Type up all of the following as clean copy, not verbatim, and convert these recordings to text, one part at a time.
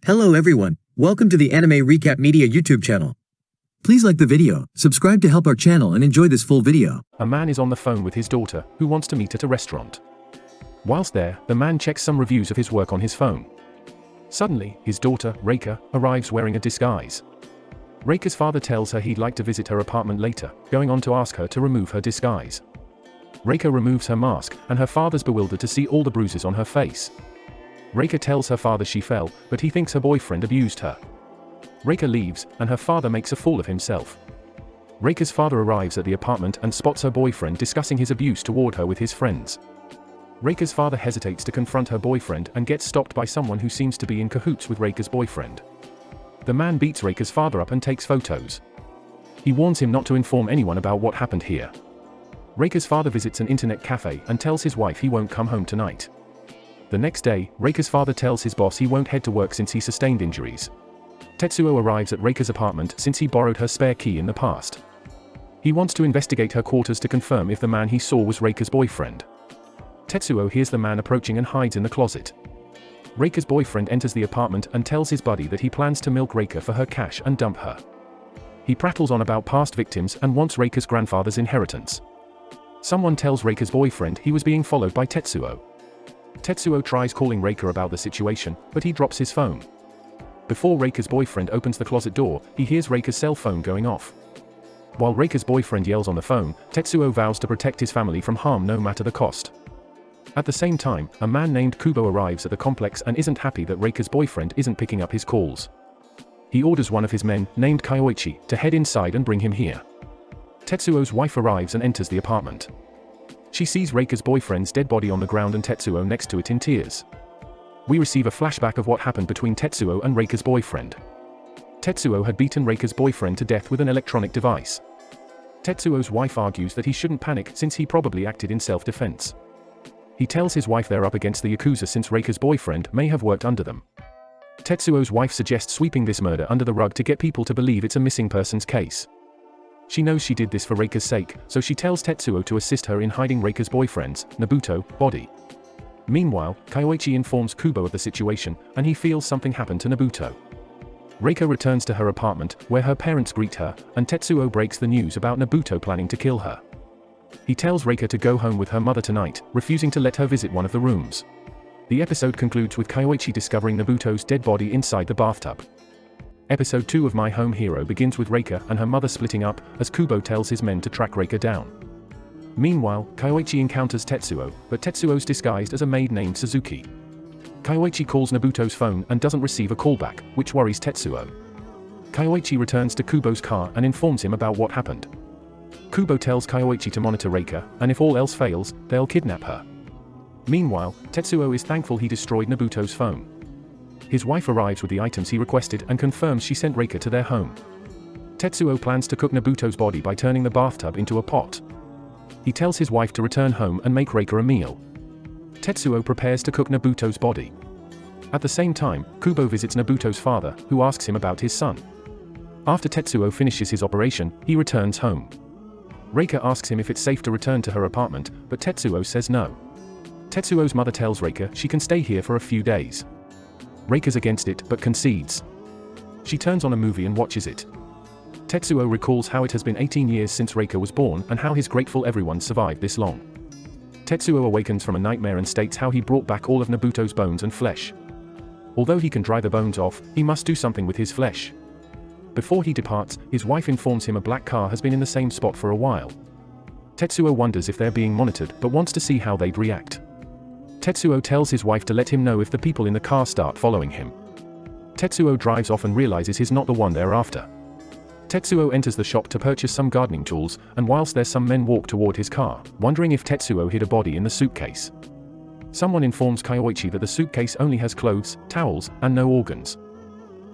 Hello everyone, welcome to the Anime Recap Media YouTube channel. Please like the video, subscribe to help our channel and enjoy this full video. A man is on the phone with his daughter, who wants to meet at a restaurant. Whilst there, the man checks some reviews of his work on his phone. Suddenly, his daughter, Reika, arrives wearing a disguise. Reika's father tells her he'd like to visit her apartment later, going on to ask her to remove her disguise. Reika removes her mask, and her father's bewildered to see all the bruises on her face. Reika tells her father she fell, but he thinks her boyfriend abused her. Reika leaves, and her father makes a fool of himself. Reika's father arrives at the apartment and spots her boyfriend discussing his abuse toward her with his friends. Reika's father hesitates to confront her boyfriend and gets stopped by someone who seems to be in cahoots with Reika's boyfriend. The man beats Reika's father up and takes photos. He warns him not to inform anyone about what happened here. Reika's father visits an internet cafe and tells his wife he won't come home tonight. The next day, Reika's father tells his boss he won't head to work since he sustained injuries. Tetsuo arrives at Reika's apartment since he borrowed her spare key in the past. He wants to investigate her quarters to confirm if the man he saw was Reika's boyfriend. Tetsuo hears the man approaching and hides in the closet. Reika's boyfriend enters the apartment and tells his buddy that he plans to milk Reika for her cash and dump her. He prattles on about past victims and wants Reika's grandfather's inheritance. Someone tells Reika's boyfriend he was being followed by Tetsuo. Tetsuo tries calling Reika about the situation, but he drops his phone. Before Reika's boyfriend opens the closet door, he hears Reika's cell phone going off. While Reika's boyfriend yells on the phone, Tetsuo vows to protect his family from harm no matter the cost. At the same time, a man named Kubo arrives at the complex and isn't happy that Reika's boyfriend isn't picking up his calls. He orders one of his men, named Kyoichi, to head inside and bring him here. Tetsuo's wife arrives and enters the apartment. She sees Reika's boyfriend's dead body on the ground and Tetsuo next to it in tears. We receive a flashback of what happened between Tetsuo and Reika's boyfriend. Tetsuo had beaten Reika's boyfriend to death with an electronic device. Tetsuo's wife argues that he shouldn't panic since he probably acted in self-defense. He tells his wife they're up against the Yakuza since Reika's boyfriend may have worked under them. Tetsuo's wife suggests sweeping this murder under the rug to get people to believe it's a missing persons case. She knows she did this for Reika's sake, so she tells Tetsuo to assist her in hiding Reika's boyfriend's, Nobuto, body. Meanwhile, Kyoichi informs Kubo of the situation, and he feels something happened to Nobuto. Reika returns to her apartment, where her parents greet her, and Tetsuo breaks the news about Nobuto planning to kill her. He tells Reika to go home with her mother tonight, refusing to let her visit one of the rooms. The episode concludes with Kyoichi discovering Nobuto's dead body inside the bathtub. Episode 2 of My Home Hero begins with Reika and her mother splitting up, as Kubo tells his men to track Reika down. Meanwhile, Kyoichi encounters Tetsuo, but Tetsuo's disguised as a maid named Suzuki. Kyoichi calls Nobuto's phone and doesn't receive a callback, which worries Tetsuo. Kyoichi returns to Kubo's car and informs him about what happened. Kubo tells Kyoichi to monitor Reika, and if all else fails, they'll kidnap her. Meanwhile, Tetsuo is thankful he destroyed Nobuto's phone. His wife arrives with the items he requested and confirms she sent Reika to their home. Tetsuo plans to cook Nobuto's body by turning the bathtub into a pot. He tells his wife to return home and make Reika a meal. Tetsuo prepares to cook Nobuto's body. At the same time, Kubo visits Nobuto's father, who asks him about his son. After Tetsuo finishes his operation, he returns home. Reika asks him if it's safe to return to her apartment, but Tetsuo says no. Tetsuo's mother tells Reika she can stay here for a few days. Reika's against it but concedes. She turns on a movie and watches it. Tetsuo recalls how it has been 18 years since Reika was born and how he's grateful everyone survived this long. Tetsuo awakens from a nightmare and states how he brought back all of Nobuto's bones and flesh. Although he can dry the bones off, he must do something with his flesh. Before he departs, his wife informs him a black car has been in the same spot for a while. Tetsuo wonders if they're being monitored but wants to see how they'd react. Tetsuo tells his wife to let him know if the people in the car start following him. Tetsuo drives off and realizes he's not the one they're after. Tetsuo enters the shop to purchase some gardening tools, and whilst there some men walk toward his car, wondering if Tetsuo hid a body in the suitcase. Someone informs Kyoichi that the suitcase only has clothes, towels, and no organs.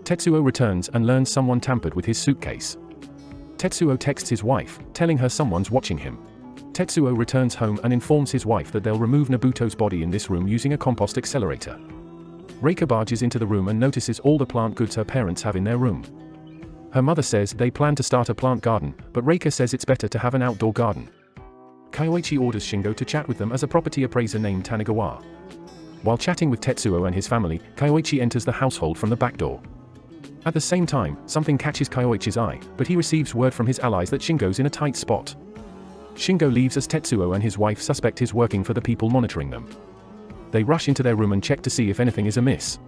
Tetsuo returns and learns someone tampered with his suitcase. Tetsuo texts his wife, telling her someone's watching him. Tetsuo returns home and informs his wife that they'll remove Nobuto's body in this room using a compost accelerator. Reika barges into the room and notices all the plant goods her parents have in their room. Her mother says they plan to start a plant garden, but Reika says it's better to have an outdoor garden. Kyoichi orders Shingo to chat with them as a property appraiser named Tanigawa. While chatting with Tetsuo and his family, Kyoichi enters the household from the back door. At the same time, something catches Kyoichi's eye, but he receives word from his allies that Shingo's in a tight spot. Shingo leaves as Tetsuo and his wife suspect he's working for the people monitoring them. They rush into their room and check to see if anything is amiss.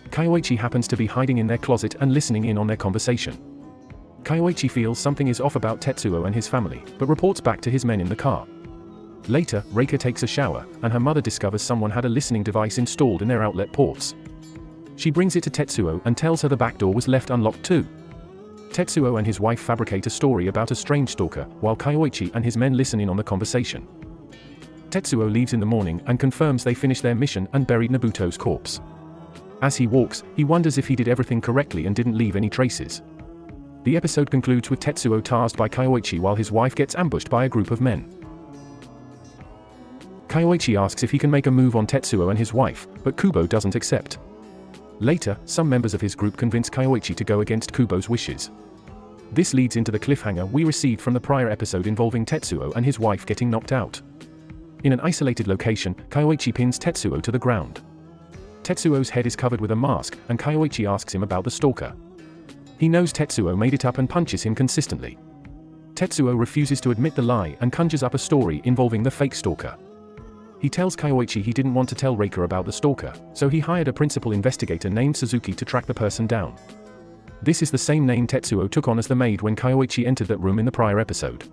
Kyoichi happens to be hiding in their closet and listening in on their conversation. Kyoichi feels something is off about Tetsuo and his family, but reports back to his men in the car. Later, Reika takes a shower, and her mother discovers someone had a listening device installed in their outlet ports. She brings it to Tetsuo and tells her the back door was left unlocked too. Tetsuo and his wife fabricate a story about a strange stalker, while Kyoichi and his men listen in on the conversation. Tetsuo leaves in the morning and confirms they finished their mission and buried Nobuto's corpse. As he walks, he wonders if he did everything correctly and didn't leave any traces. The episode concludes with Tetsuo tasked by Kyoichi while his wife gets ambushed by a group of men. Kyoichi asks if he can make a move on Tetsuo and his wife, but Kubo doesn't accept. Later, some members of his group convince Kyoichi to go against Kubo's wishes. This leads into the cliffhanger we received from the prior episode involving Tetsuo and his wife getting knocked out. In an isolated location, Kyoichi pins Tetsuo to the ground. Tetsuo's head is covered with a mask, and Kyoichi asks him about the stalker. He knows Tetsuo made it up and punches him consistently. Tetsuo refuses to admit the lie and conjures up a story involving the fake stalker. He tells Kyoichi he didn't want to tell Reika about the stalker, so he hired a principal investigator named Suzuki to track the person down. This is the same name Tetsuo took on as the maid when Kyoichi entered that room in the prior episode.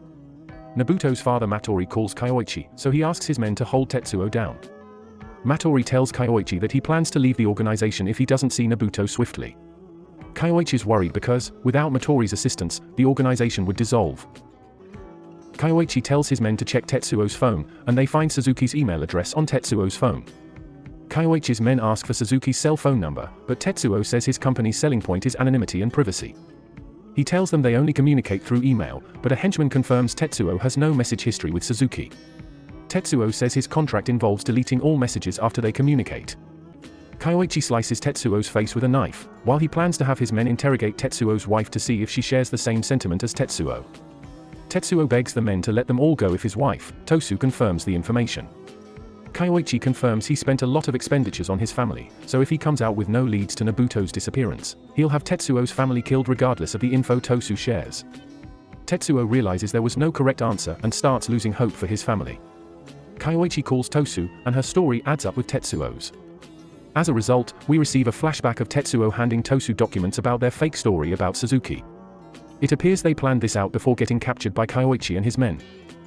Nobuto's father Matori calls Kyoichi, so he asks his men to hold Tetsuo down. Matori tells Kyoichi that he plans to leave the organization if he doesn't see Nobuto swiftly. Kyoichi is worried because, without Matori's assistance, the organization would dissolve. Kyoichi tells his men to check Tetsuo's phone, and they find Suzuki's email address on Tetsuo's phone. Kyoichi's men ask for Suzuki's cell phone number, but Tetsuo says his company's selling point is anonymity and privacy. He tells them they only communicate through email, but a henchman confirms Tetsuo has no message history with Suzuki. Tetsuo says his contract involves deleting all messages after they communicate. Kyoichi slices Tetsuo's face with a knife, while he plans to have his men interrogate Tetsuo's wife to see if she shares the same sentiment as Tetsuo. Tetsuo begs the men to let them all go if his wife, Tosu, confirms the information. Kyoichi confirms he spent a lot of expenditures on his family, so if he comes out with no leads to Nobuto's disappearance, he'll have Tetsuo's family killed regardless of the info Tosu shares. Tetsuo realizes there was no correct answer and starts losing hope for his family. Kyoichi calls Tosu, and her story adds up with Tetsuo's. As a result, we receive a flashback of Tetsuo handing Tosu documents about their fake story about Suzuki. It appears they planned this out before getting captured by Kyoichi and his men.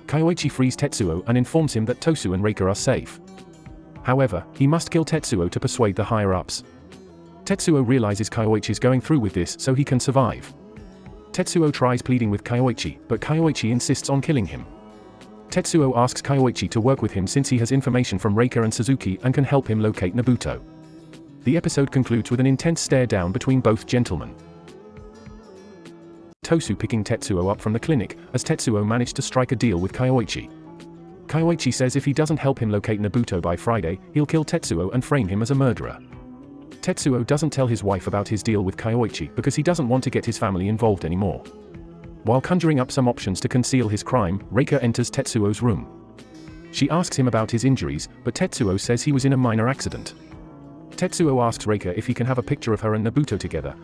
Kyoichi frees Tetsuo and informs him that Tosu and Reika are safe. However, he must kill Tetsuo to persuade the higher-ups. Tetsuo realizes Kyoichi is going through with this so he can survive. Tetsuo tries pleading with Kyoichi, but Kyoichi insists on killing him. Tetsuo asks Kyoichi to work with him since he has information from Reika and Suzuki and can help him locate Nobuto. The episode concludes with an intense stare-down between both gentlemen. Tosu picking Tetsuo up from the clinic, as Tetsuo managed to strike a deal with Kyoichi. Kyoichi says if he doesn't help him locate Nobuto by Friday, he'll kill Tetsuo and frame him as a murderer. Tetsuo doesn't tell his wife about his deal with Kyoichi because he doesn't want to get his family involved anymore. While conjuring up some options to conceal his crime, Reika enters Tetsuo's room. She asks him about his injuries, but Tetsuo says he was in a minor accident. Tetsuo asks Reika if he can have a picture of her and Nobuto together.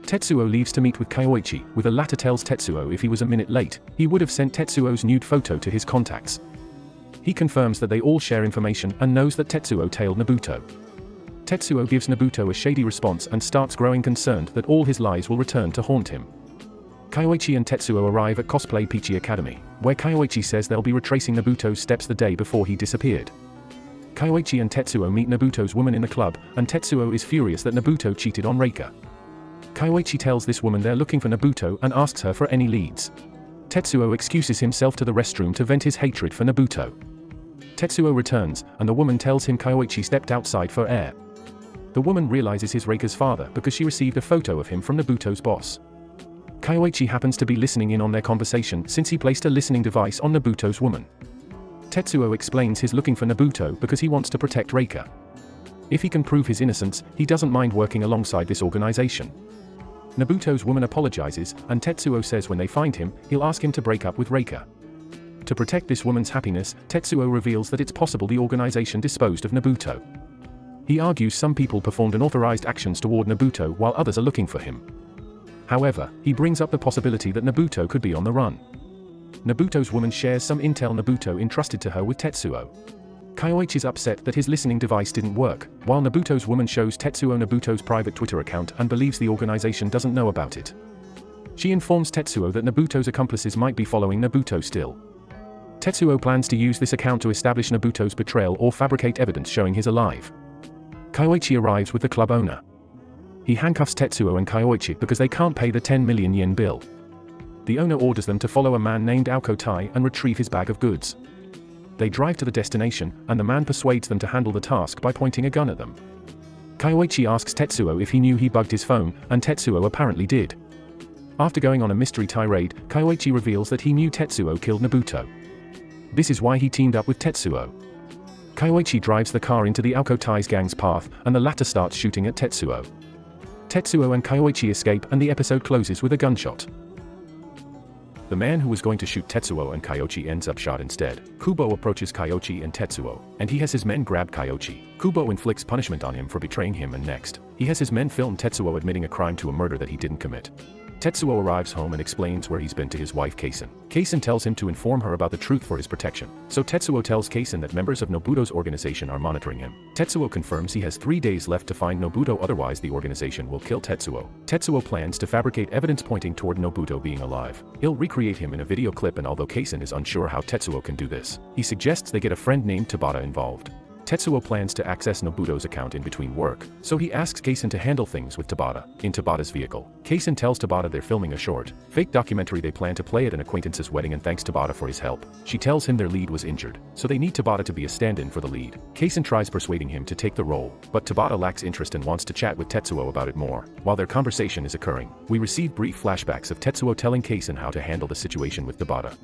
Tetsuo leaves to meet with Kyoichi, with the latter tells Tetsuo if he was a minute late, he would have sent Tetsuo's nude photo to his contacts. He confirms that they all share information and knows that Tetsuo tailed Nobuto. Tetsuo gives Nobuto a shady response and starts growing concerned that all his lies will return to haunt him. Kyoichi and Tetsuo arrive at Cosplay Peachy Academy, where Kyoichi says they'll be retracing Nobuto's steps the day before he disappeared. Kyoichi and Tetsuo meet Nobuto's woman in the club, and Tetsuo is furious that Nobuto cheated on Reika. Kyoichi tells this woman they're looking for Nobuto and asks her for any leads. Tetsuo excuses himself to the restroom to vent his hatred for Nobuto. Tetsuo returns, and the woman tells him Kyoichi stepped outside for air. The woman realizes he's Reika's father because she received a photo of him from Nobuto's boss. Kyoichi happens to be listening in on their conversation since he placed a listening device on Nobuto's woman. Tetsuo explains he's looking for Nobuto because he wants to protect Reika. If he can prove his innocence, he doesn't mind working alongside this organization. Nobuto's woman apologizes, and Tetsuo says when they find him, he'll ask him to break up with Reika. To protect this woman's happiness, Tetsuo reveals that it's possible the organization disposed of Nobuto. He argues some people performed unauthorized actions toward Nobuto while others are looking for him. However, he brings up the possibility that Nobuto could be on the run. Nobuto's woman shares some intel Nobuto entrusted to her with Tetsuo. Kyoichi is upset that his listening device didn't work, while Nobuto's woman shows Tetsuo Nobuto's private Twitter account and believes the organization doesn't know about it. She informs Tetsuo that Nobuto's accomplices might be following Nobuto still. Tetsuo plans to use this account to establish Nobuto's betrayal or fabricate evidence showing he's alive. Kyoichi arrives with the club owner. He handcuffs Tetsuo and Kyoichi because they can't pay the 10 million yen bill. The owner orders them to follow a man named Aoko Tai and retrieve his bag of goods. They drive to the destination, and the man persuades them to handle the task by pointing a gun at them. Kyoichi asks Tetsuo if he knew he bugged his phone, and Tetsuo apparently did. After going on a mystery tirade, Kyoichi reveals that he knew Tetsuo killed Nobuto. This is why he teamed up with Tetsuo. Kyoichi drives the car into the Aoko Tai's gang's path, and the latter starts shooting at Tetsuo. Tetsuo and Kyoichi escape, and the episode closes with a gunshot. The man who was going to shoot Tetsuo and Kyoichi ends up shot instead. Kubo approaches Kyoichi and Tetsuo, and he has his men grab Kyoichi. Kubo inflicts punishment on him for betraying him, and next, he has his men film Tetsuo admitting a crime to a murder that he didn't commit. Tetsuo arrives home and explains where he's been to his wife Kaisen. Kaisen tells him to inform her about the truth for his protection. So Tetsuo tells Kaisen that members of Nobuto's organization are monitoring him. Tetsuo confirms he has 3 days left to find Nobuto, otherwise the organization will kill Tetsuo. Tetsuo plans to fabricate evidence pointing toward Nobuto being alive. He'll recreate him in a video clip, and although Kaisen is unsure how Tetsuo can do this, he suggests they get a friend named Tabata involved. Tetsuo plans to access Nobuto's account in between work, so he asks Kaisen to handle things with Tabata, in Tabata's vehicle. Kaisen tells Tabata they're filming a short, fake documentary they plan to play at an acquaintance's wedding and thanks Tabata for his help. She tells him their lead was injured, so they need Tabata to be a stand-in for the lead. Kaisen tries persuading him to take the role, but Tabata lacks interest and wants to chat with Tetsuo about it more. While their conversation is occurring, we receive brief flashbacks of Tetsuo telling Kaisen how to handle the situation with Tabata.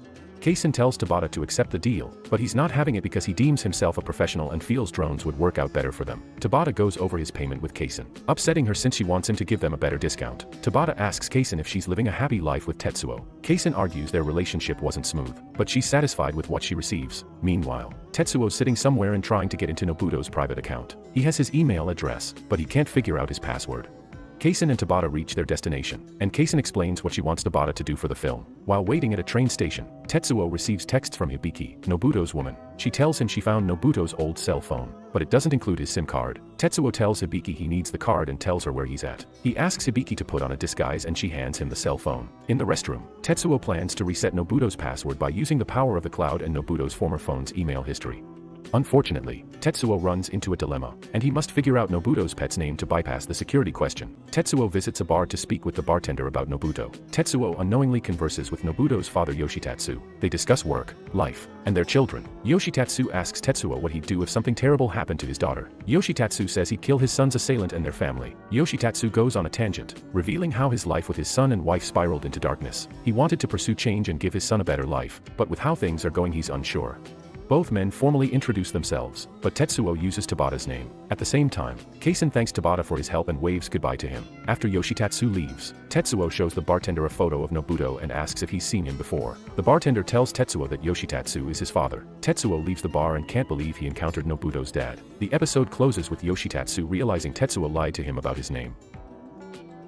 Kaisen tells Tabata to accept the deal, but he's not having it because he deems himself a professional and feels drones would work out better for them. Tabata goes over his payment with Kaisen, upsetting her since she wants him to give them a better discount. Tabata asks Kaisen if she's living a happy life with Tetsuo. Kaisen argues their relationship wasn't smooth, but she's satisfied with what she receives. Meanwhile, Tetsuo's sitting somewhere and trying to get into Nobuto's private account. He has his email address, but he can't figure out his password. Kaisen and Tabata reach their destination, and Kaisen explains what she wants Tabata to do for the film. While waiting at a train station, Tetsuo receives texts from Hibiki, Nobuto's woman. She tells him she found Nobuto's old cell phone, but it doesn't include his SIM card. Tetsuo tells Hibiki he needs the card and tells her where he's at. He asks Hibiki to put on a disguise and she hands him the cell phone. In the restroom, Tetsuo plans to reset Nobuto's password by using the power of the cloud and Nobuto's former phone's email history. Unfortunately, Tetsuo runs into a dilemma, and he must figure out Nobuto's pet's name to bypass the security question. Tetsuo visits a bar to speak with the bartender about Nobuto. Tetsuo unknowingly converses with Nobuto's father Yoshitatsu. They discuss work, life, and their children. Yoshitatsu asks Tetsuo what he'd do if something terrible happened to his daughter. Yoshitatsu says he'd kill his son's assailant and their family. Yoshitatsu goes on a tangent, revealing how his life with his son and wife spiraled into darkness. He wanted to pursue change and give his son a better life, but with how things are going he's unsure. Both men formally introduce themselves, but Tetsuo uses Tabata's name. At the same time, Kaisen thanks Tabata for his help and waves goodbye to him. After Yoshitatsu leaves, Tetsuo shows the bartender a photo of Nobuto and asks if he's seen him before. The bartender tells Tetsuo that Yoshitatsu is his father. Tetsuo leaves the bar and can't believe he encountered Nobuto's dad. The episode closes with Yoshitatsu realizing Tetsuo lied to him about his name.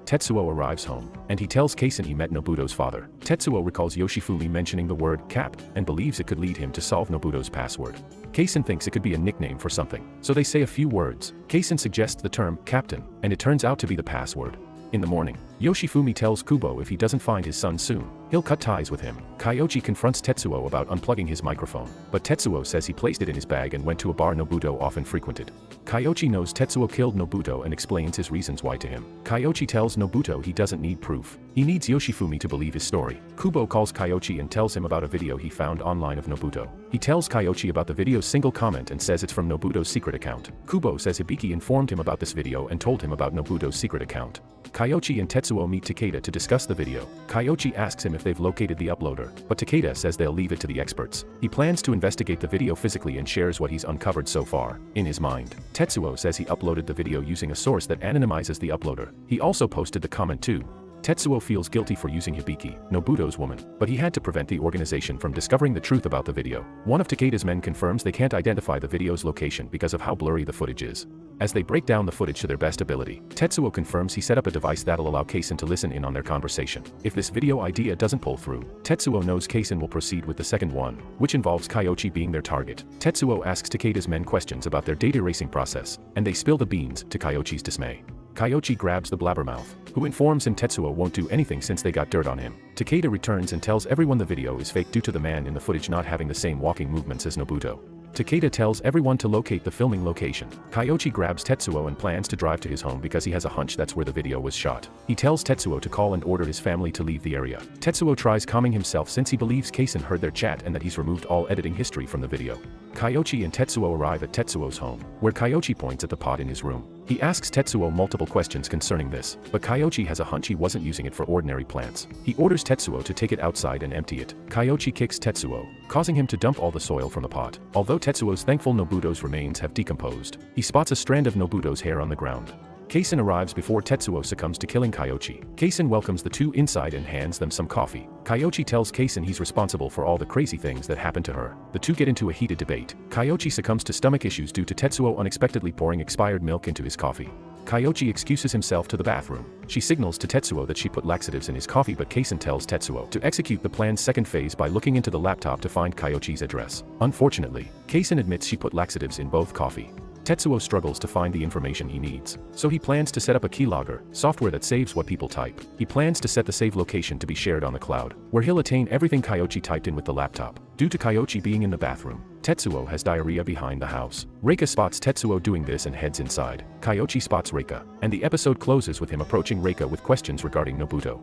Tetsuo arrives home, and he tells Kaisen he met Nobuto's father. Tetsuo recalls Yoshifumi mentioning the word cap, and believes it could lead him to solve Nobuto's password. Kaisen thinks it could be a nickname for something, so they say a few words. Kaisen suggests the term captain, and it turns out to be the password. In the morning, Yoshifumi tells Kubo if he doesn't find his son soon, he'll cut ties with him. Kyoichi confronts Tetsuo about unplugging his microphone, but Tetsuo says he placed it in his bag and went to a bar Nobuto often frequented. Kyoichi knows Tetsuo killed Nobuto and explains his reasons why to him. Kyoichi tells Nobuto he doesn't need proof. He needs Yoshifumi to believe his story. Kubo calls Kyoichi and tells him about a video he found online of Nobuto. He tells Kyoichi about the video's single comment and says it's from Nobuto's secret account. Kubo says Hibiki informed him about this video and told him about Nobuto's secret account. Kyoichi and Tetsuo meet Takeda to discuss the video. Kyoichi asks him if they've located the uploader, but Takeda says they'll leave it to the experts. He plans to investigate the video physically and shares what he's uncovered so far. In his mind, Tetsuo says he uploaded the video using a source that anonymizes the uploader. He also posted the comment too. Tetsuo feels guilty for using Hibiki, Nobuto's woman, but he had to prevent the organization from discovering the truth about the video. One of Takeda's men confirms they can't identify the video's location because of how blurry the footage is. As they break down the footage to their best ability, Tetsuo confirms he set up a device that'll allow Kaisen to listen in on their conversation. If this video idea doesn't pull through, Tetsuo knows Kaisen will proceed with the second one, which involves Kyoichi being their target. Tetsuo asks Takeda's men questions about their data erasing process, and they spill the beans, to Kyoichi's dismay. Kyoichi grabs the blabbermouth, who informs him Tetsuo won't do anything since they got dirt on him. Takeda returns and tells everyone the video is fake due to the man in the footage not having the same walking movements as Nobuto. Takeda tells everyone to locate the filming location. Kyoichi grabs Tetsuo and plans to drive to his home because he has a hunch that's where the video was shot. He tells Tetsuo to call and order his family to leave the area. Tetsuo tries calming himself since he believes Kaisen heard their chat and that he's removed all editing history from the video. Kyoichi and Tetsuo arrive at Tetsuo's home, where Kyoichi points at the pot in his room. He asks Tetsuo multiple questions concerning this, but Kyoichi has a hunch he wasn't using it for ordinary plants. He orders Tetsuo to take it outside and empty it. Kyoichi kicks Tetsuo, causing him to dump all the soil from the pot. Although Tetsuo's thankful Nobuto's remains have decomposed, he spots a strand of Nobuto's hair on the ground. Kaisen arrives before Tetsuo succumbs to killing Kyoichi. Kaisen welcomes the two inside and hands them some coffee. Kyoichi tells Kaisen he's responsible for all the crazy things that happened to her. The two get into a heated debate. Kyoichi succumbs to stomach issues due to Tetsuo unexpectedly pouring expired milk into his coffee. Kyoichi excuses himself to the bathroom. She signals to Tetsuo that she put laxatives in his coffee, but Kaisen tells Tetsuo to execute the plan's second phase by looking into the laptop to find Kyoichi's address. Unfortunately, Kaisen admits she put laxatives in both coffee. Tetsuo struggles to find the information he needs, so he plans to set up a keylogger, software that saves what people type. He plans to set the save location to be shared on the cloud, where he'll attain everything Kyoichi typed in with the laptop. Due to Kyoichi being in the bathroom, Tetsuo has diarrhea behind the house. Reika spots Tetsuo doing this and heads inside. Kyoichi spots Reika, and the episode closes with him approaching Reika with questions regarding Nobuto.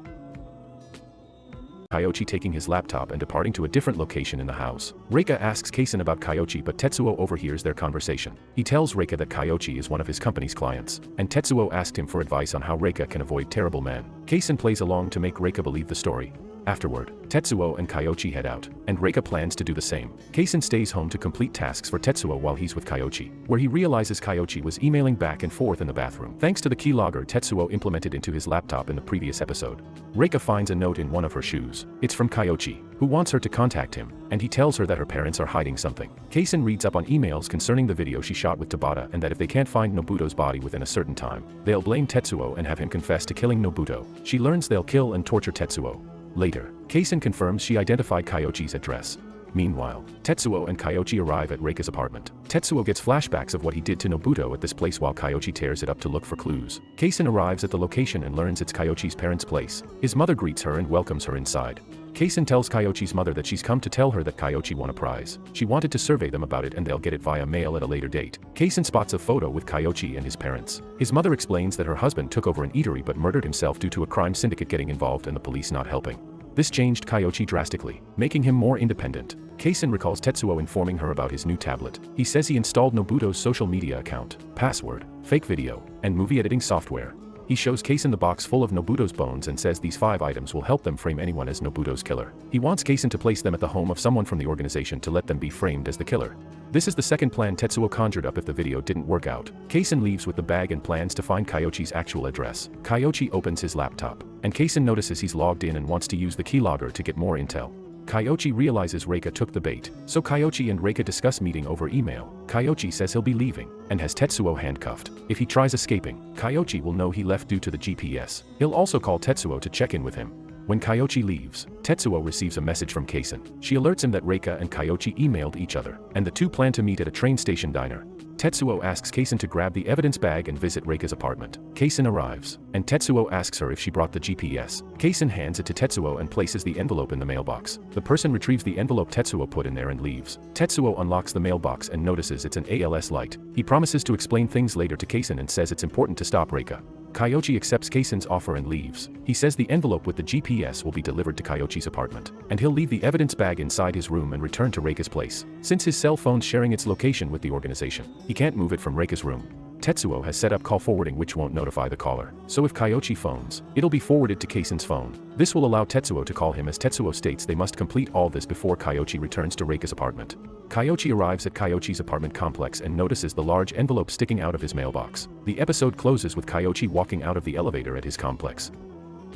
Kyoichi taking his laptop and departing to a different location in the house. Reika asks Kaisen about Kyoichi, but Tetsuo overhears their conversation. He tells Reika that Kyoichi is one of his company's clients, and Tetsuo asked him for advice on how Reika can avoid terrible men. Kaisen plays along to make Reika believe the story. Afterward, Tetsuo and Kyoichi head out, and Reika plans to do the same. Kaisen stays home to complete tasks for Tetsuo while he's with Kyoichi, where he realizes Kyoichi was emailing back and forth in the bathroom, thanks to the keylogger Tetsuo implemented into his laptop in the previous episode. Reika finds a note in one of her shoes. It's from Kyoichi, who wants her to contact him, and he tells her that her parents are hiding something. Kaisen reads up on emails concerning the video she shot with Tabata and that if they can't find Nobuto's body within a certain time, they'll blame Tetsuo and have him confess to killing Nobuto. She learns they'll kill and torture Tetsuo. Later, Kaisen confirms she identified Kyoichi's address. Meanwhile, Tetsuo and Kyoichi arrive at Reika's apartment. Tetsuo gets flashbacks of what he did to Nobuto at this place while Kyoichi tears it up to look for clues. Kaisen arrives at the location and learns it's Kyoichi's parents' place. His mother greets her and welcomes her inside. Kaisen tells Kyoichi's mother that she's come to tell her that Kyoichi won a prize. She wanted to survey them about it and they'll get it via mail at a later date. Kaisen spots a photo with Kyoichi and his parents. His mother explains that her husband took over an eatery but murdered himself due to a crime syndicate getting involved and the police not helping. This changed Kyoichi drastically, making him more independent. Kaisen recalls Tetsuo informing her about his new tablet. He says he installed Nobuto's social media account, password, fake video, and movie editing software. He shows Kaisen the box full of Nobuto's bones and says these 5 items will help them frame anyone as Nobuto's killer. He wants Kaisen to place them at the home of someone from the organization to let them be framed as the killer. This is the second plan Tetsuo conjured up if the video didn't work out. Kaisen leaves with the bag and plans to find Kyoichi's actual address. Kyoichi opens his laptop, and Kaisen notices he's logged in and wants to use the keylogger to get more intel. Kyoichi realizes Reika took the bait, so Kyoichi and Reika discuss meeting over email. Kyoichi says he'll be leaving, and has Tetsuo handcuffed. If he tries escaping, Kyoichi will know he left due to the GPS. He'll also call Tetsuo to check in with him. When Kyoichi leaves, Tetsuo receives a message from Kaisen. She alerts him that Reika and Kyoichi emailed each other, and the two plan to meet at a train station diner. Tetsuo asks Kaisen to grab the evidence bag and visit Reika's apartment. Kaisen arrives, and Tetsuo asks her if she brought the GPS. Kaisen hands it to Tetsuo and places the envelope in the mailbox. The person retrieves the envelope Tetsuo put in there and leaves. Tetsuo unlocks the mailbox and notices it's an ALS light. He promises to explain things later to Kaisen and says it's important to stop Reika. Kyoichi accepts Kaisen's offer and leaves. He says the envelope with the GPS will be delivered to Kyoichi's apartment, and he'll leave the evidence bag inside his room and return to Reika's place. Since his cell phone's sharing its location with the organization, he can't move it from Reika's room. Tetsuo has set up call forwarding which won't notify the caller, so if Kyoichi phones, it'll be forwarded to Kaisen's phone. This will allow Tetsuo to call him as Tetsuo states they must complete all this before Kyoichi returns to Reika's apartment. Kyoichi arrives at Kyoichi's apartment complex and notices the large envelope sticking out of his mailbox. The episode closes with Kyoichi walking out of the elevator at his complex.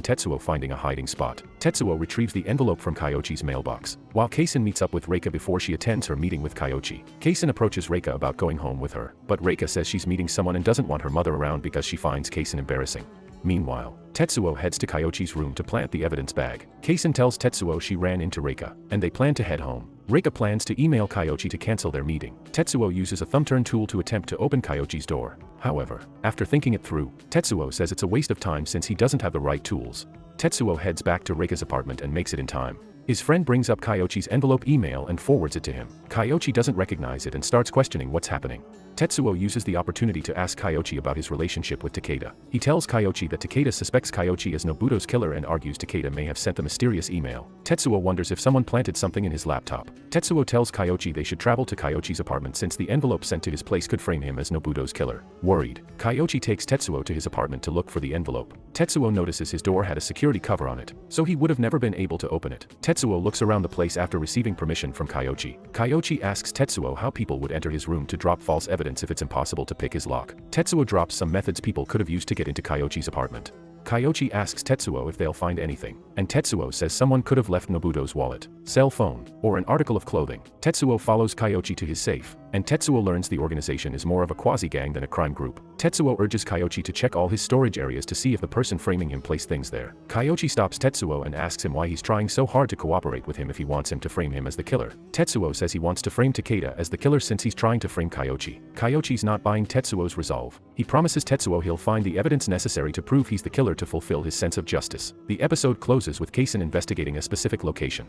Tetsuo finding a hiding spot. Tetsuo retrieves the envelope from Kyochi's mailbox, while Kaisen meets up with Reika before she attends her meeting with Kyochi. Kaisen approaches Reika about going home with her, but Reika says she's meeting someone and doesn't want her mother around because she finds Kaisen embarrassing. Meanwhile, Tetsuo heads to Kyochi's room to plant the evidence bag. Kaisen tells Tetsuo she ran into Reika, and they plan to head home. Reika plans to email Kyochi to cancel their meeting. Tetsuo uses a thumb-turn tool to attempt to open Kyochi's door. However, after thinking it through, Tetsuo says it's a waste of time since he doesn't have the right tools. Tetsuo heads back to Reika's apartment and makes it in time. His friend brings up Kyochi's envelope email and forwards it to him. Kyochi doesn't recognize it and starts questioning what's happening. Tetsuo uses the opportunity to ask Kyochi about his relationship with Takeda. He tells Kyochi that Takeda suspects Kyochi as Nobuto's killer and argues Takeda may have sent the mysterious email. Tetsuo wonders if someone planted something in his laptop. Tetsuo tells Kyochi they should travel to Kyochi's apartment since the envelope sent to his place could frame him as Nobuto's killer. Worried, Kyochi takes Tetsuo to his apartment to look for the envelope. Tetsuo notices his door had a security cover on it, so he would have never been able to open it. Tetsuo looks around the place after receiving permission from Kyochi. Kyochi asks Tetsuo how people would enter his room to drop false evidence if it's impossible to pick his lock. Tetsuo drops some methods people could have used to get into Kyochi's apartment. Kyochi asks Tetsuo if they'll find anything, and Tetsuo says someone could have left Nobuto's wallet, cell phone, or an article of clothing. Tetsuo follows Kyochi to his safe, and Tetsuo learns the organization is more of a quasi-gang than a crime group. Tetsuo urges Kyochi to check all his storage areas to see if the person framing him placed things there. Kyochi stops Tetsuo and asks him why he's trying so hard to cooperate with him if he wants him to frame him as the killer. Tetsuo says he wants to frame Takeda as the killer since he's trying to frame Kyochi. Kyochi's not buying Tetsuo's resolve. He promises Tetsuo he'll find the evidence necessary to prove he's the killer to fulfill his sense of justice. The episode closes with Kaisen investigating a specific location.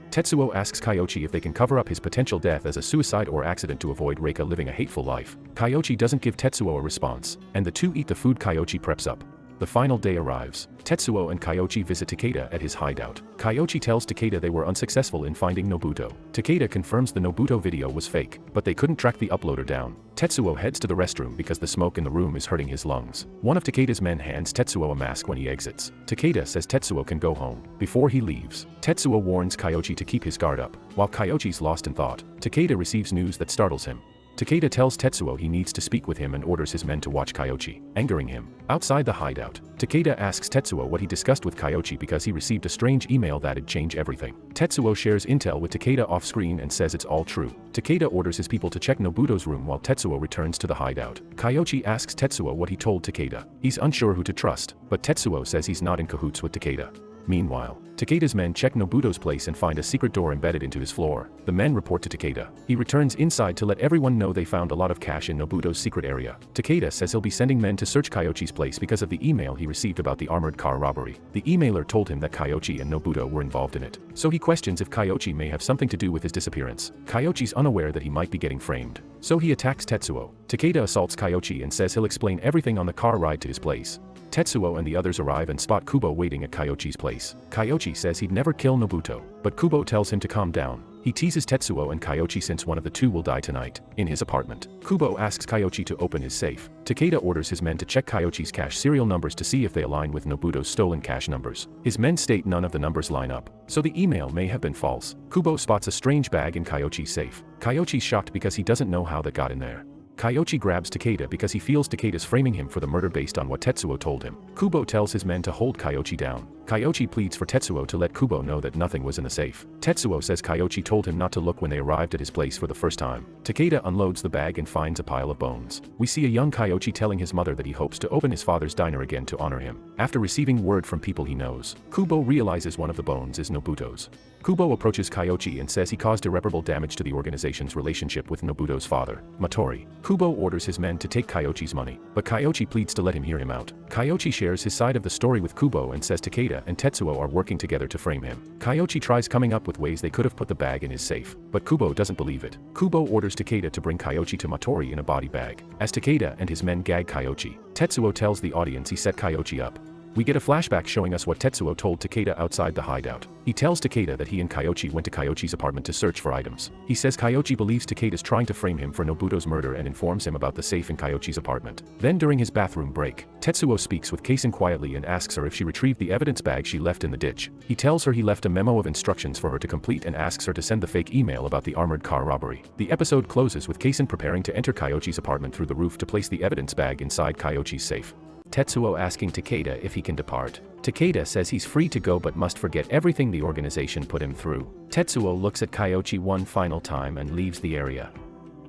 Tetsuo asks Kyochi if they can cover up his potential death as a suicide or accident to avoid Reika living a hateful life. Kyochi doesn't give Tetsuo a response, and the two eat the food Kyochi preps up. The final day arrives. Tetsuo and Kyochi visit Takeda at his hideout. Kyochi tells Takeda they were unsuccessful in finding Nobuto. Takeda confirms the Nobuto video was fake, but they couldn't track the uploader down. Tetsuo heads to the restroom because the smoke in the room is hurting his lungs. One of Takeda's men hands Tetsuo a mask when he exits. Takeda says Tetsuo can go home. Before he leaves, Tetsuo warns Kyochi to keep his guard up. While Kyochi's lost in thought, Takeda receives news that startles him. Takeda tells Tetsuo he needs to speak with him and orders his men to watch Kyochi, angering him. Outside the hideout, Takeda asks Tetsuo what he discussed with Kyochi because he received a strange email that'd change everything. Tetsuo shares intel with Takeda off-screen and says it's all true. Takeda orders his people to check Nobuto's room while Tetsuo returns to the hideout. Kyochi asks Tetsuo what he told Takeda. He's unsure who to trust, but Tetsuo says he's not in cahoots with Takeda. Meanwhile, Takeda's men check Nobuto's place and find a secret door embedded into his floor. The men report to Takeda. He returns inside to let everyone know they found a lot of cash in Nobuto's secret area. Takeda says he'll be sending men to search Kyochi's place because of the email he received about the armored car robbery. The emailer told him that Kyochi and Nobuto were involved in it, so he questions if Kyochi may have something to do with his disappearance. Kyochi's unaware that he might be getting framed, so he attacks Tetsuo. Takeda assaults Kyochi and says he'll explain everything on the car ride to his place. Tetsuo and the others arrive and spot Kubo waiting at Kyochi's place. Kyochi says he'd never kill Nobuto, but Kubo tells him to calm down. He teases Tetsuo and Kyochi since one of the two will die tonight, in his apartment. Kubo asks Kyochi to open his safe. Takeda orders his men to check Kyochi's cash serial numbers to see if they align with Nobuto's stolen cash numbers. His men state none of the numbers line up, so the email may have been false. Kubo spots a strange bag in Kyochi's safe. Kyochi's shocked because he doesn't know how that got in there. Kyochi grabs Takeda because he feels Takeda's framing him for the murder based on what Tetsuo told him. Kubo tells his men to hold Kyochi down. Kyochi pleads for Tetsuo to let Kubo know that nothing was in the safe. Tetsuo says Kyochi told him not to look when they arrived at his place for the first time. Takeda unloads the bag and finds a pile of bones. We see a young Kyochi telling his mother that he hopes to open his father's diner again to honor him. After receiving word from people he knows, Kubo realizes one of the bones is Nobuto's. Kubo approaches Kyochi and says he caused irreparable damage to the organization's relationship with Nobuto's father, Matori. Kubo orders his men to take Kyochi's money, but Kyochi pleads to let him hear him out. Kyochi shares his side of the story with Kubo and says Takeda and Tetsuo are working together to frame him. Kyochi tries coming up with ways they could have put the bag in his safe, but Kubo doesn't believe it. Kubo orders Takeda to bring Kyochi to Matori in a body bag. As Takeda and his men gag Kyochi, Tetsuo tells the audience he set Kyochi up. We get a flashback showing us what Tetsuo told Takeda outside the hideout. He tells Takeda that he and Kyochi went to Kyochi's apartment to search for items. He says Kyochi believes Takeda's trying to frame him for Nobuto's murder and informs him about the safe in Kyochi's apartment. Then during his bathroom break, Tetsuo speaks with Kaisen quietly and asks her if she retrieved the evidence bag she left in the ditch. He tells her he left a memo of instructions for her to complete and asks her to send the fake email about the armored car robbery. The episode closes with Kaisen preparing to enter Kyochi's apartment through the roof to place the evidence bag inside Kyochi's safe. Tetsuo asking Takeda if he can depart. Takeda says he's free to go but must forget everything the organization put him through. Tetsuo looks at Kyoichi one final time and leaves the area.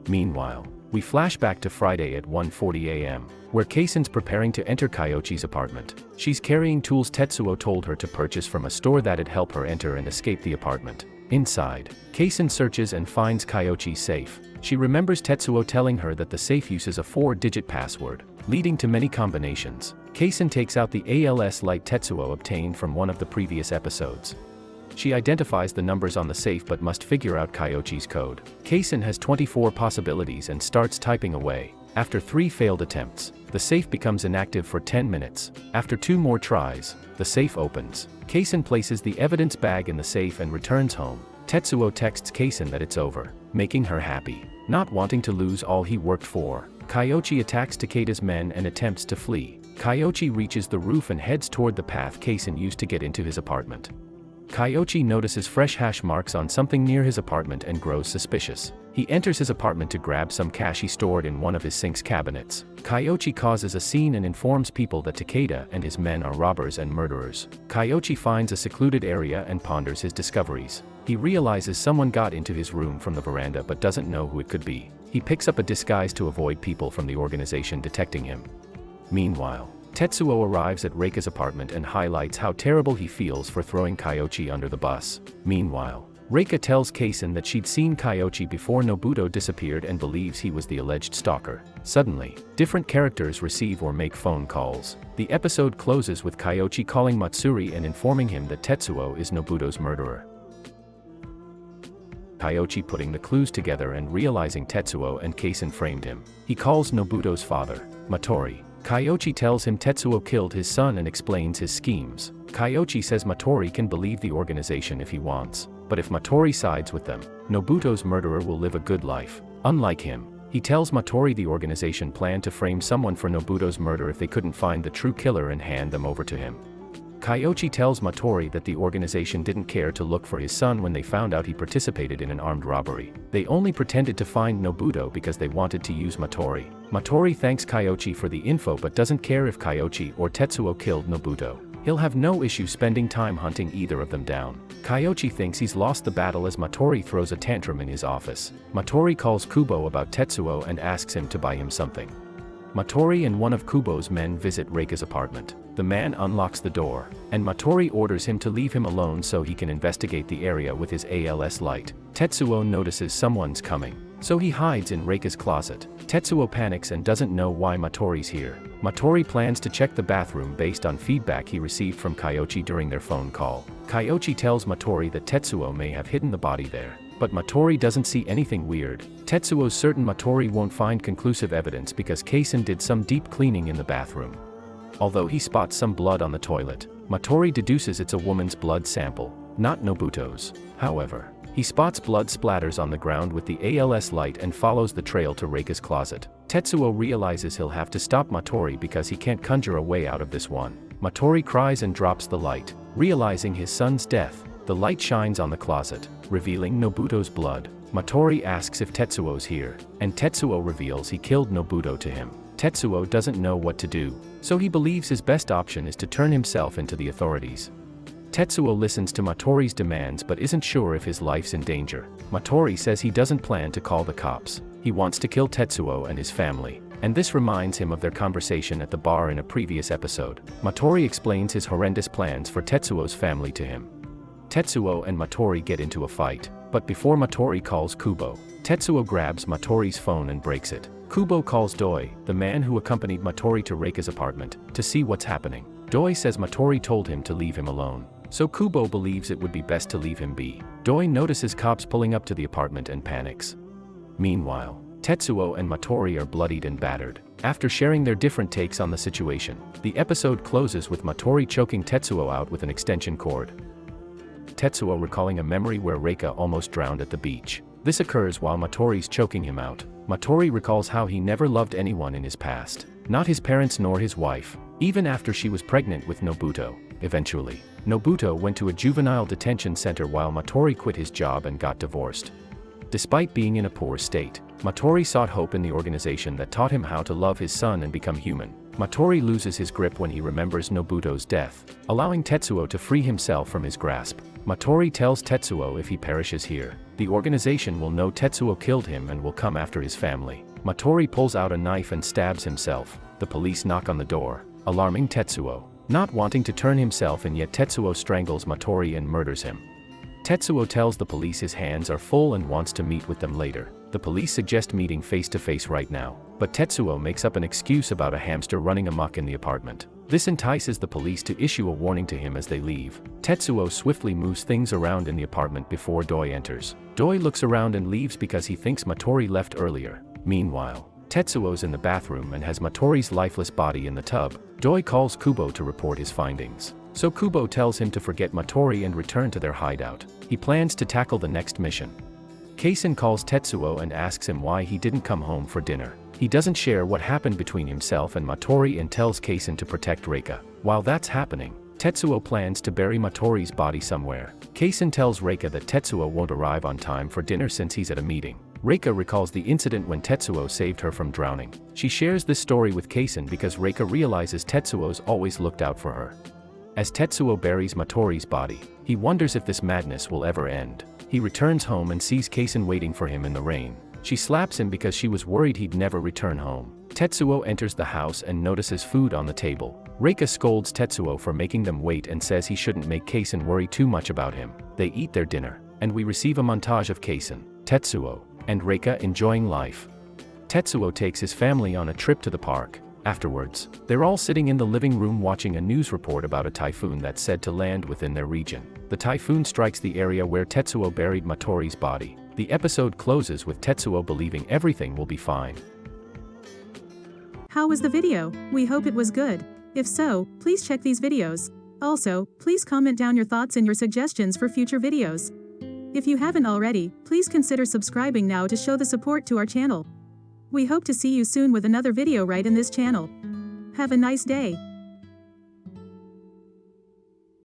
Meanwhile, we flash back to Friday at 1:40 a.m., where Keisen's preparing to enter Kyoichi's apartment. She's carrying tools Tetsuo told her to purchase from a store that'd help her enter and escape the apartment. Inside, Keisen searches and finds Kyoichi's safe. She remembers Tetsuo telling her that the safe uses a 4-digit password, leading to many combinations. Keisen takes out the ALS light Tetsuo obtained from one of the previous episodes. She identifies the numbers on the safe but must figure out Kyoichi's code. Keisen has 24 possibilities and starts typing away. After 3 failed attempts, the safe becomes inactive for 10 minutes. After 2 more tries, the safe opens. Keisen places the evidence bag in the safe and returns home. Tetsuo texts Keisen that it's over, making her happy. Not wanting to lose all he worked for, Kyoichi attacks Takeda's men and attempts to flee. Kyoichi reaches the roof and heads toward the path Keisen used to get into his apartment. Kyoichi notices fresh hash marks on something near his apartment and grows suspicious. He enters his apartment to grab some cash he stored in one of his sink's cabinets. Kyoichi causes a scene and informs people that Takeda and his men are robbers and murderers. Kyoichi finds a secluded area and ponders his discoveries. He realizes someone got into his room from the veranda but doesn't know who it could be. He picks up a disguise to avoid people from the organization detecting him. Meanwhile, Tetsuo arrives at Reika's apartment and highlights how terrible he feels for throwing Kyoichi under the bus. Meanwhile, Reika tells Keisen that she'd seen Kyoichi before Nobuto disappeared and believes he was the alleged stalker. Suddenly, different characters receive or make phone calls. The episode closes with Kyoichi calling Matsuri and informing him that Tetsuo is Nobuto's murderer. Kyoichi putting the clues together and realizing Tetsuo and Keisen framed him. He calls Nobuto's father, Matori. Kyoichi tells him Tetsuo killed his son and explains his schemes. Kyoichi says Matori can believe the organization if he wants, but if Matori sides with them, Nobuto's murderer will live a good life. Unlike him, he tells Matori the organization planned to frame someone for Nobuto's murder if they couldn't find the true killer and hand them over to him. Kyoichi tells Matori that the organization didn't care to look for his son when they found out he participated in an armed robbery. They only pretended to find Nobuto because they wanted to use Matori. Matori thanks Kyoichi for the info but doesn't care if Kyoichi or Tetsuo killed Nobuto. He'll have no issue spending time hunting either of them down. Kyoichi thinks he's lost the battle as Matori throws a tantrum in his office. Matori calls Kubo about Tetsuo and asks him to buy him something. Matori and one of Kubo's men visit Reika's apartment. The man unlocks the door, and Matori orders him to leave him alone so he can investigate the area with his ALS light. Tetsuo notices someone's coming, so he hides in Reika's closet. Tetsuo panics and doesn't know why Matori's here. Matori plans to check the bathroom based on feedback he received from Kyoichi during their phone call. Kyoichi tells Matori that Tetsuo may have hidden the body there, but Matori doesn't see anything weird. Tetsuo's certain Matori won't find conclusive evidence because Keisen did some deep cleaning in the bathroom. Although he spots some blood on the toilet, Matori deduces it's a woman's blood sample, not Nobuto's. However, he spots blood splatters on the ground with the ALS light and follows the trail to Reika's closet. Tetsuo realizes he'll have to stop Matori because he can't conjure a way out of this one. Matori cries and drops the light. Realizing his son's death, the light shines on the closet, revealing Nobuto's blood. Matori asks if Tetsuo's here, and Tetsuo reveals he killed Nobuto to him. Tetsuo doesn't know what to do, so he believes his best option is to turn himself into the authorities. Tetsuo listens to Matori's demands but isn't sure if his life's in danger. Matori says he doesn't plan to call the cops. He wants to kill Tetsuo and his family, and this reminds him of their conversation at the bar in a previous episode. Matori explains his horrendous plans for Tetsuo's family to him. Tetsuo and Matori get into a fight, but before Matori calls Kubo, Tetsuo grabs Matori's phone and breaks it. Kubo calls Doi, the man who accompanied Matori to Reika's apartment, to see what's happening. Doi says Matori told him to leave him alone, so Kubo believes it would be best to leave him be. Doi notices cops pulling up to the apartment and panics. Meanwhile, Tetsuo and Matori are bloodied and battered. After sharing their different takes on the situation, the episode closes with Matori choking Tetsuo out with an extension cord. Tetsuo recalling a memory where Reika almost drowned at the beach. This occurs while Matori's choking him out. Matori recalls how he never loved anyone in his past, not his parents nor his wife, even after she was pregnant with Nobuto. Eventually, Nobuto went to a juvenile detention center while Matori quit his job and got divorced. Despite being in a poor state, Matori sought hope in the organization that taught him how to love his son and become human. Matori loses his grip when he remembers Nobuto's death, allowing Tetsuo to free himself from his grasp. Matori tells Tetsuo if he perishes here, the organization will know Tetsuo killed him and will come after his family. Matori pulls out a knife and stabs himself. The police knock on the door, alarming Tetsuo. Not wanting to turn himself in, yet Tetsuo strangles Matori and murders him. Tetsuo tells the police his hands are full and wants to meet with them later. The police suggest meeting face to face right now, but Tetsuo makes up an excuse about a hamster running amok in the apartment. This entices the police to issue a warning to him as they leave. Tetsuo swiftly moves things around in the apartment before Doi enters. Doi looks around and leaves because he thinks Matori left earlier. Meanwhile, Tetsuo's in the bathroom and has Matori's lifeless body in the tub. Doi calls Kubo to report his findings. So Kubo tells him to forget Matori and return to their hideout. He plans to tackle the next mission. Kaisen calls Tetsuo and asks him why he didn't come home for dinner. He doesn't share what happened between himself and Matori and tells Kaisen to protect Reika. While that's happening, Tetsuo plans to bury Matori's body somewhere. Kaisen tells Reika that Tetsuo won't arrive on time for dinner since he's at a meeting. Reika recalls the incident when Tetsuo saved her from drowning. She shares this story with Kaisen because Reika realizes Tetsuo's always looked out for her. As Tetsuo buries Matori's body, he wonders if this madness will ever end. He returns home and sees Kaisen waiting for him in the rain. She slaps him because she was worried he'd never return home. Tetsuo enters the house and notices food on the table. Reika scolds Tetsuo for making them wait and says he shouldn't make Kaisen worry too much about him. They eat their dinner, and we receive a montage of Kaisen, Tetsuo, and Reika enjoying life. Tetsuo takes his family on a trip to the park. Afterwards, they're all sitting in the living room watching a news report about a typhoon that's said to land within their region. The typhoon strikes the area where Tetsuo buried Matori's body. The episode closes with Tetsuo believing everything will be fine. How was the video? We hope it was good. If so, please check these videos. Also, please comment down your thoughts and your suggestions for future videos. If you haven't already, please consider subscribing now to show the support to our channel. We hope to see you soon with another video right in this channel. Have a nice day.